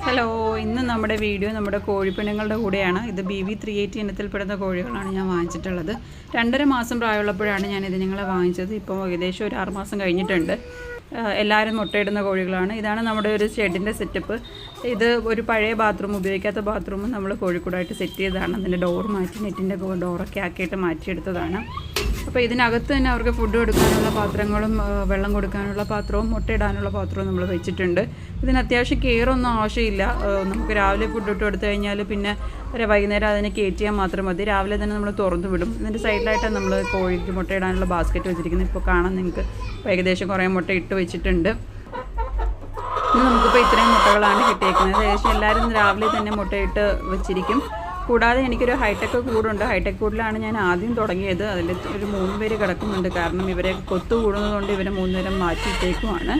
Hello, ഇന്ന് നമ്മുടെ video നമ്മുടെ കോഴിപ്പിണങ്ങളുടെ കൂടെയാണ്. ഇത് BV380 ഇനത്തിൽപ്പെടുന്ന കോഴികളാണ് ഞാൻ വാങ്ങിച്ചിട്ടുള്ളത്. 2.5 മാസം പ്രായമുള്ളപ്പോഴാണ് ഞാൻ ഇതിനെ വാങ്ങിച്ചത്. ഇപ്പോൾ ഏകദേശം ഒരു 6 മാസം കഴിഞ്ഞിട്ടുണ്ട്. എല്ലാവരും മുട്ടയിടുന്ന കോഴികളാണ്. ഇതാണ് നമ്മുടെ ഒരു ഷെഡിൻ്റെ സെറ്റപ്പ്. ഇത് ഒരു പഴയ ബാത്റൂം, ഉപയോഗിക്കാത്ത ബാത്റൂം നമ്മൾ കോഴിക്കൂടായിട്ട് സെറ്റ് ചെയ്തതാണ്. അതിൻ്റെ ഡോർ മാറ്റി നെറ്റിൻ്റെ ഡോറൊക്കെ ആക്കിയിട്ട് മാറ്റിയെടുത്തതാണ്. അപ്പോൾ ഇതിനകത്ത് തന്നെ അവർക്ക് ഫുഡ് കൊടുക്കാനുള്ള പാത്രങ്ങളും വെള്ളം കൊടുക്കാനുള്ള പാത്രവും മുട്ടയിടാനുള്ള പാത്രവും നമ്മൾ വെച്ചിട്ടുണ്ട്. ഇതിന് അത്യാവശ്യം കെയറൊന്നും ആവശ്യമില്ല. നമുക്ക് രാവിലെ ഫുഡ് ഇട്ട് കൊടുത്തു കഴിഞ്ഞാൽ പിന്നെ വൈകുന്നേരം അതിനെ കയറ്റിയാൽ മാത്രം മതി. രാവിലെ തന്നെ നമ്മൾ തുറന്നു വിടും. ഇതിൻ്റെ സൈഡിലായിട്ടാണ് നമ്മൾ കോഴിക്ക് മുട്ടയിടാനുള്ള ബാസ്ക്കറ്റ് വെച്ചിരിക്കുന്നത്. ഇപ്പോൾ കാണാൻ നിങ്ങൾക്ക് ഏകദേശം കുറേ മുട്ട ഇട്ട് വെച്ചിട്ടുണ്ട്. ഇന്ന് നമുക്കിപ്പോൾ ഇത്രയും മുട്ടകളാണ് കിട്ടിയേക്കുന്നത്. ഏകദേശം എല്ലാവരും രാവിലെ തന്നെ മുട്ടയിട്ട് വെച്ചിരിക്കും. കൂടാതെ എനിക്കൊരു ഹൈടെക് കൂടുണ്ട്. ഹൈടെക് കൂടിലാണ് ഞാൻ ആദ്യം തുടങ്ങിയത്. അതിൽ ഒരു 3 പേര് കിടക്കുന്നുണ്ട്. കാരണം ഇവരെ കൊത്തു കൂടുന്നതുകൊണ്ട് ഇവരെ 3 നേരം മാറ്റിയിട്ടേക്കുമാണ്.